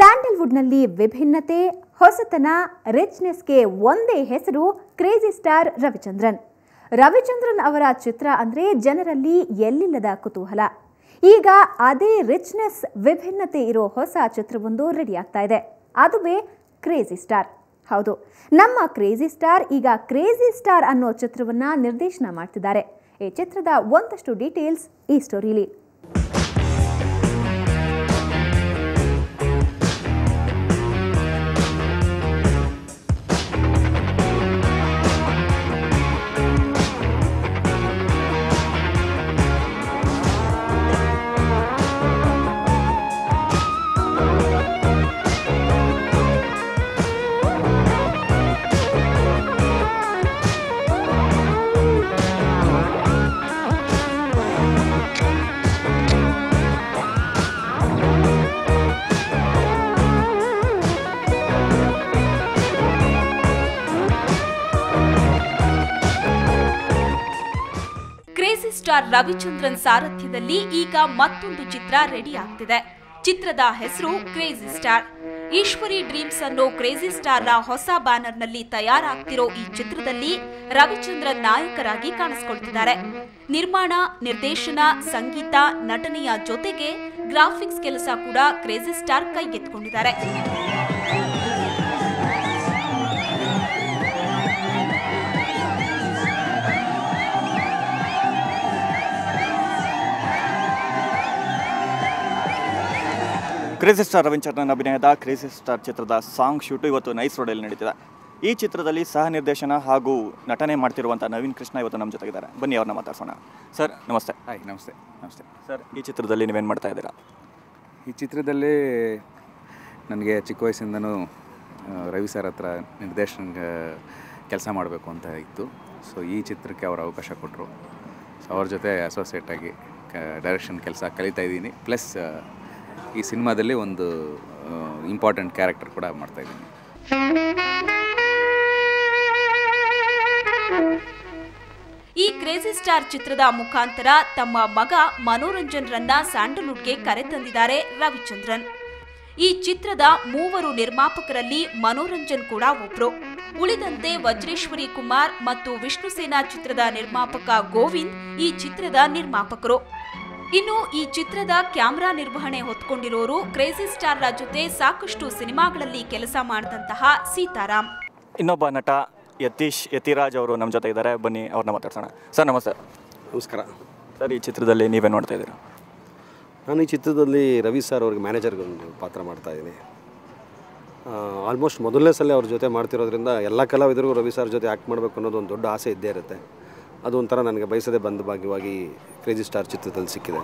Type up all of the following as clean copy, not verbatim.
ಸ್ಯಾಂಡಲ್ವುಡ್ನಲ್ಲಿ ವಿಭಿನ್ನತೆ, ಹೊಸತನ, ರಿಚ್ನೆಸ್ಗೆ ಒಂದೇ ಹೆಸರು ಕ್ರೇಜಿ ಸ್ಟಾರ್ ರವಿಚಂದ್ರನ್. ರವಿಚಂದ್ರನ್ ಅವರ ಚಿತ್ರ ಅಂದ್ರೆ ಜನರಲ್ಲಿ ಎಲ್ಲಿಲ್ಲದ ಕುತೂಹಲ. ಈಗ ಅದೇ ರಿಚ್ನೆಸ್, ವಿಭಿನ್ನತೆ ಇರೋ ಹೊಸ ಚಿತ್ರವೊಂದು ರೆಡಿ ಆಗ್ತಾ ಇದೆ. ಅದುವೇ ಕ್ರೇಜಿ ಸ್ಟಾರ್. ಹೌದು, ನಮ್ಮ ಕ್ರೇಜಿ ಸ್ಟಾರ್ ಈಗ ಕ್ರೇಜಿ ಸ್ಟಾರ್ ಅನ್ನೋ ಚಿತ್ರವನ್ನ ನಿರ್ದೇಶನ ಮಾಡ್ತಿದ್ದಾರೆ. ಈ ಚಿತ್ರದ ಒಂದಷ್ಟು ಡೀಟೇಲ್ಸ್ ಈ ಸ್ಟೋರಿಲಿ. ಕ್ರೇಜಿ ಸ್ಟಾರ್ ರವಿಚಂದ್ರನ್ ಸಾರಥ್ಯದಲ್ಲಿ ಈಗ ಮತ್ತೊಂದು ಚಿತ್ರ ರೆಡಿ ಆಗ್ತಿದೆ. ಚಿತ್ರದ ಹೆಸರು ಕ್ರೇಜಿ ಸ್ಟಾರ್. ಈಶ್ವರಿ ಡ್ರೀಮ್ಸ್ ಅನ್ನೋ ಕ್ರೇಜಿ ಸ್ಟಾರ್ ನ ಹೊಸ ಬ್ಯಾನರ್ ನಲ್ಲಿ ತಯಾರಾಗ್ತಿರೋ ಈ ಚಿತ್ರದಲ್ಲಿ ರವಿಚಂದ್ರನ್ ನಾಯಕರಾಗಿ ಕಾಣಿಸಿಕೊಳ್ತಿದ್ದಾರೆ. ನಿರ್ಮಾಣ, ನಿರ್ದೇಶನ, ಸಂಗೀತ, ನಟನೆಯ ಜೊತೆಗೆ ಗ್ರಾಫಿಕ್ಸ್ ಕೆಲಸ ಕೂಡ ಕ್ರೇಜಿ ಸ್ಟಾರ್ ಕೈಗೆತ್ತಿಕೊಂಡಿದ್ದಾರೆ. ಕ್ರೇಜಿ ಸ್ಟಾರ್ ರವಿಚಂದ್ರನ್ ಅಭಿನಯದ ಕ್ರೇಜಿ ಸ್ಟಾರ್ ಚಿತ್ರದ ಸಾಂಗ್ ಶೂಟು ಇವತ್ತು ನೈಸ್ ರೋಡಲ್ಲಿ ನಡೀತಿದೆ. ಈ ಚಿತ್ರದಲ್ಲಿ ಸಹ ನಿರ್ದೇಶನ ಹಾಗೂ ನಟನೆ ಮಾಡ್ತಿರುವಂಥ ನವೀನ್ ಕೃಷ್ಣ ಇವತ್ತು ನಮ್ಮ ಜೊತೆಗಿದ್ದಾರೆ. ಬನ್ನಿ ಅವ್ರನ್ನ ಮಾತಾಡ್ಸೋಣ. ಸರ್ ನಮಸ್ತೆ. ಹಾಯ್, ನಮಸ್ತೆ. ನಮಸ್ತೆ ಸರ್, ಈ ಚಿತ್ರದಲ್ಲಿ ನೀವೇನು ಮಾಡ್ತಾ ಇದ್ದೀರಾ? ಈ ಚಿತ್ರದಲ್ಲಿ ನನಗೆ ಚಿಕ್ಕ ವಯಸ್ಸಿಂದನೂ ರವಿ ಸರ್ ಹತ್ರ ನಿರ್ದೇಶನ ಕೆಲಸ ಮಾಡಬೇಕು ಅಂತ ಇತ್ತು. ಸೊ ಈ ಚಿತ್ರಕ್ಕೆ ಅವರು ಅವಕಾಶ ಕೊಟ್ಟರು. ಸೊ ಅವ್ರ ಜೊತೆ ಅಸೋಸಿಯೇಟಾಗಿ ಡೈರೆಕ್ಷನ್ ಕೆಲಸ ಕಲಿತಾ ಇದ್ದೀನಿ. ಪ್ಲಸ್ ಈ ಸಿನಿಮಾದಲ್ಲಿ ಒಂದು ಇಂಪಾರ್ಟೆಂಟ್ ಕ್ಯಾರೆಕ್ಟರ್ ಕೂಡ ಮಾಡ್ತಾಯಿದ್ದೀನಿ. ಈ ಕ್ರೇಜಿ ಸ್ಟಾರ್ ಚಿತ್ರದ ಮುಖಾಂತರ ತಮ್ಮ ಮಗ ಮನೋರಂಜನ್ರನ್ನ ಸ್ಯಾಂಡಲ್ವುಡ್ಗೆ ಕರೆತಂದಿದ್ದಾರೆ ರವಿಚಂದ್ರನ್. ಈ ಚಿತ್ರದ 3 ನಿರ್ಮಾಪಕರಲ್ಲಿ ಮನೋರಂಜನ್ ಕೂಡ ಒಬ್ರು. ಉಳಿದಂತೆ ವಜ್ರೇಶ್ವರಿ ಕುಮಾರ್ ಮತ್ತು ವಿಷ್ಣು ಸೇನಾ ಚಿತ್ರದ ನಿರ್ಮಾಪಕ ಗೋವಿಂದ್ ಈ ಚಿತ್ರದ ನಿರ್ಮಾಪಕರು. ಇನ್ನು ಈ ಚಿತ್ರದ ಕ್ಯಾಮೆರಾ ನಿರ್ವಹಣೆ ಹೊತ್ಕೊಂಡಿರೋರು ಕ್ರೇಜಿ ಸ್ಟಾರ್ ಜೊತೆ ಸಾಕಷ್ಟು ಸಿನಿಮಾಗಳಲ್ಲಿ ಕೆಲಸ ಮಾಡಿದಂತಹ ಸೀತಾರಾಮ್. ಇನ್ನೊಬ್ಬ ನಟ ಯತಿರಾಜ್ ಅವರು ನಮ್ಮ ಜೊತೆ ಇದ್ದಾರೆ. ಬನ್ನಿ ಅವ್ರನ್ನ ಮಾತಾಡ್ಸೋಣ. ಸರ್ ನಮಸ್ತೆ. ನಮಸ್ಕಾರ ಸರ್, ಈ ಚಿತ್ರದಲ್ಲಿ ನೀವೇನು ನೋಡ್ತಾ ಇದ್ದೀರಾ? ನಾನು ಈ ಚಿತ್ರದಲ್ಲಿ ರವಿ ಸರ್ ಅವ್ರಿಗೆ ಮ್ಯಾನೇಜರ್ಗೊಂದು ಪಾತ್ರ ಮಾಡ್ತಾಯಿದ್ದೀನಿ. ಆಲ್ಮೋಸ್ಟ್ ಮೊದಲನೇ ಸಲ ಅವ್ರ ಜೊತೆ ಮಾಡ್ತಿರೋದ್ರಿಂದ ಎಲ್ಲ ಕಲಾವಿದರಿಗೂ ರವಿ ಸರ್ ಜೊತೆ ಆ್ಯಕ್ಟ್ ಮಾಡಬೇಕು ಅನ್ನೋದು ಒಂದು ದೊಡ್ಡ ಆಸೆ ಇದ್ದೇ ಇರುತ್ತೆ. ಅದು ಒಂಥರ ನನಗೆ ಬಯಸದೆ ಬಂದ ಭಾಗ್ಯವಾಗಿ ಕ್ರೇಜಿ ಸ್ಟಾರ್ ಚಿತ್ರದಲ್ಲಿ ಸಿಕ್ಕಿದೆ.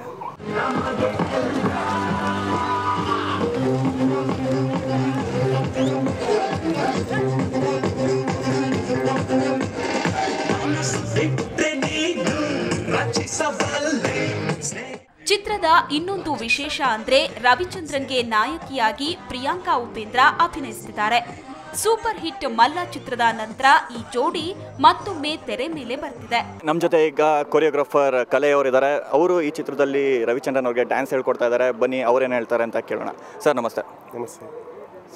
ಚಿತ್ರದ ಇನ್ನೊಂದು ವಿಶೇಷ ಅಂದ್ರೆ ರವಿಚಂದ್ರನ್ಗೆ ನಾಯಕಿಯಾಗಿ ಪ್ರಿಯಾಂಕಾ ಉಪೇಂದ್ರ ಅಭಿನಯಿಸುತ್ತಿದ್ದಾರೆ. ಸೂಪರ್ ಹಿಟ್ ಮಲ್ಲ ಚಿತ್ರದ ನಂತರ ಈ ಜೋಡಿ ಮತ್ತೊಮ್ಮೆ ತೆರೆ ಮೇಲೆ ಬರ್ತಿದೆ. ನಮ್ಮ ಜೊತೆ ಈಗ ಕೊರಿಯೋಗ್ರಾಫರ್ ಕಲೆ ಅವರಿದ್ದಾರೆ. ಅವರು ಈ ಚಿತ್ರದಲ್ಲಿ ರವಿಚಂದ್ರನ್ ಅವ್ರಿಗೆ ಡ್ಯಾನ್ಸ್ ಹೇಳ್ಕೊಡ್ತಾ ಇದ್ದಾರೆ. ಬನ್ನಿ ಅವರೇನು ಹೇಳ್ತಾರೆ ಅಂತ ಕೇಳೋಣ. ಸರ್ ನಮಸ್ತೆ. ನಮಸ್ತೆ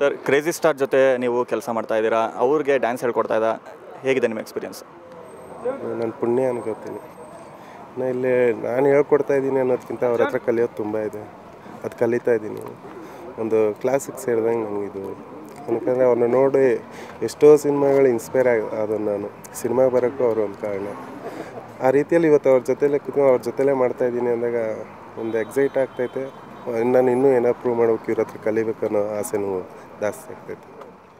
ಸರ್, ಕ್ರೇಜಿ ಸ್ಟಾರ್ ಜೊತೆ ನೀವು ಕೆಲಸ ಮಾಡ್ತಾ ಇದ್ದೀರಾ. ಅವ್ರಿಗೆ ಡ್ಯಾನ್ಸ್ ಹೇಳ್ಕೊಡ್ತಾ ಇದ್ದ, ಹೇಗಿದೆ ನಿಮ್ಮ ಎಕ್ಸ್ಪೀರಿಯನ್ಸ್? ನಾನು ಪುಣ್ಯ ಅನ್ಕೋತೀನಿ. ಇಲ್ಲಿ ನಾನು ಹೇಳ್ಕೊಡ್ತಾ ಇದ್ದೀನಿ ಅನ್ನೋದಕ್ಕಿಂತ ಅವ್ರ ಹತ್ರ ಕಲಿಯೋದು ತುಂಬ ಇದೆ. ಅದು ಕಲಿತಾ ಇದ್ದೀನಿ. ಒಂದು ಕ್ಲಾಸಿಗೆ ಸೇರಿದಂಗೆ ನನಗಿದು. ಯಾಕಂದರೆ ಅವ್ರನ್ನ ನೋಡಿ ಎಷ್ಟೋ ಸಿನಿಮಾಗಳು ಇನ್ಸ್ಪೈರ್ ಆದನು. ನಾನು ಸಿನಿಮಾಗೆ ಬರೋಕ್ಕೂ ಅವರು ಒಂದು ಕಾರಣ. ಆ ರೀತಿಯಲ್ಲಿ ಇವತ್ತು ಅವ್ರ ಜೊತೆಲೇ ಕೂತ್ಕೊಂಡು ಅವ್ರ ಜೊತೆಲೇ ಮಾಡ್ತಾಯಿದ್ದೀನಿ ಅಂದಾಗ ಒಂದು ಎಕ್ಸೈಟ್ ಆಗ್ತೈತೆ. ನಾನು ಇನ್ನೂ ಏನೋ ಪ್ರೂವ್ ಮಾಡೋಕೆ ಇವ್ರ ಹತ್ರ ಕಲಿಬೇಕು ಅನ್ನೋ ಆಸೆನೂ ಜಾಸ್ತಿ ಆಗ್ತೈತೆ.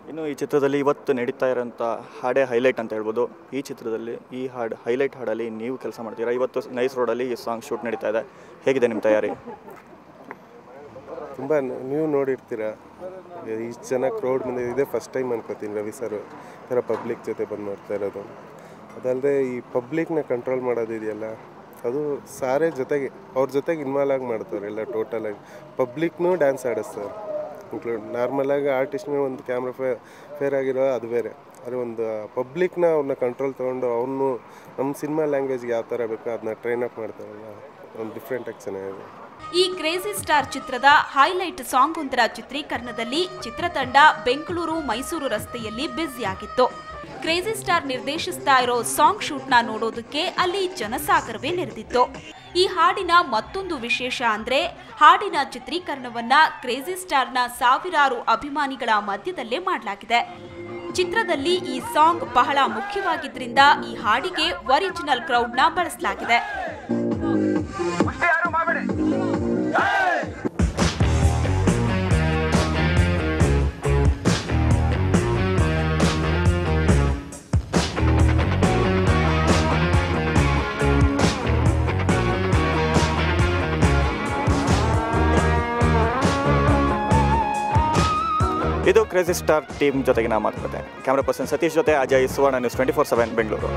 ಇನ್ನು ಈ ಚಿತ್ರದಲ್ಲಿ ಇವತ್ತು ನಡೀತಾ ಇರೋಂಥ ಹಾಡೇ ಹೈಲೈಟ್ ಅಂತ ಹೇಳ್ಬೋದು. ಈ ಚಿತ್ರದಲ್ಲಿ ಈ ಹಾಡು ಹೈಲೈಟ್ ಹಾಡಲ್ಲಿ ನೀವು ಕೆಲಸ ಮಾಡ್ತೀರಾ. ಇವತ್ತು ನೈಸ್ ರೋಡಲ್ಲಿ ಈ ಸಾಂಗ್ ಶೂಟ್ ನಡೀತಾ ಇದೆ. ಹೇಗಿದೆ ನಿಮ್ಮ ತಯಾರಿ? ತುಂಬ ನೀವು ನೋಡಿರ್ತೀರ, ಇಷ್ಟು ಜನ ಕ್ರೌಡ್ ಮುಂದೆ ಇದೇ ಫಸ್ಟ್ ಟೈಮ್ ಅನ್ಕೋತೀನಿ ರವಿ ಸರ್ ಈ ಥರ ಪಬ್ಲಿಕ್ ಜೊತೆ ಬಂದು ಮಾಡ್ತಾ ಇರೋದು. ಅದಲ್ಲದೆ ಈ ಪಬ್ಲಿಕ್ನ ಕಂಟ್ರೋಲ್ ಮಾಡೋದಿದೆಯಲ್ಲ, ಅದು ಸಾರೇ ಜೊತೆಗೆ ಅವ್ರ ಜೊತೆಗೆ ಇನ್ವಾಲ್ವ್ ಆಗಿ ಮಾಡ್ತಾರೆ ಎಲ್ಲ. ಟೋಟಲಾಗಿ ಪಬ್ಲಿಕ್ನೂ ಡ್ಯಾನ್ಸ್ ಆಡಿಸ್ತಾರೆ. ಇನ್ಕ್ಲೂಡ್ ನಾರ್ಮಲಾಗಿ ಆರ್ಟಿಸ್ಟ್ನೇ ಒಂದು ಕ್ಯಾಮ್ರಾ ಫೇರ್ ಆಗಿರೋ ಅದು ಬೇರೆ. ಆದರೆ ಒಂದು ಪಬ್ಲಿಕ್ನ ಅವ್ರನ್ನ ಕಂಟ್ರೋಲ್ ತೊಗೊಂಡು ಅವ್ರನ್ನೂ ನಮ್ಮ ಸಿನಿಮಾ ಲ್ಯಾಂಗ್ವೇಜ್ಗೆ ಯಾವ ಥರ ಬೇಕೋ ಅದನ್ನ ಟ್ರೈನ್ ಅಪ್ ಮಾಡ್ತಾರಲ್ಲ, ಒಂದು ಡಿಫ್ರೆಂಟಾಗಿ ಚೆನ್ನಾಗಿದೆ. ಈ ಕ್ರೇಜಿ ಸ್ಟಾರ್ ಚಿತ್ರದ ಹೈಲೈಟ್ ಸಾಂಗ್ ಒಂದರ ಚಿತ್ರೀಕರಣದಲ್ಲಿ ಚಿತ್ರತಂಡ ಬೆಂಗಳೂರು ಮೈಸೂರು ರಸ್ತೆಯಲ್ಲಿ ಬ್ಯುಸಿಯಾಗಿತ್ತು. ಕ್ರೇಜಿ ಸ್ಟಾರ್ ನಿರ್ದೇಶಿಸ್ತಾ ಇರೋ ಸಾಂಗ್ ಶೂಟ್ನ ನೋಡೋದಕ್ಕೆ ಅಲ್ಲಿ ಜನಸಾಗರವೇ ನೆರೆದಿತ್ತು. ಈ ಹಾಡಿನ ಮತ್ತೊಂದು ವಿಶೇಷ ಅಂದ್ರೆ ಹಾಡಿನ ಚಿತ್ರೀಕರಣವನ್ನ ಕ್ರೇಜಿ ಸ್ಟಾರ್ನ ಸಾವಿರಾರು ಅಭಿಮಾನಿಗಳ ಮಧ್ಯದಲ್ಲೇ ಮಾಡಲಾಗಿದೆ. ಚಿತ್ರದಲ್ಲಿ ಈ ಸಾಂಗ್ ಬಹಳ ಮುಖ್ಯವಾಗಿದ್ರಿಂದ ಈ ಹಾಡಿಗೆ ಒರಿಜಿನಲ್ ಕ್ರೌಡ್ನ ಬಳಸಲಾಗಿದೆ. ಇದು ಕ್ರೇಜಿ ಸ್ಟಾರ್ ಟೀಮ್ ಜೊತೆಗಿನ ಮಾತುಕತೆ. ಕ್ಯಾಮ್ರಾ ಪರ್ಸನ್ ಸತೀಶ್ ಜೊತೆ ಅಜಯ್, ಸುವರ್ಣ ನ್ಯೂಸ್ 24/7 ಬೆಂಗಳೂರು.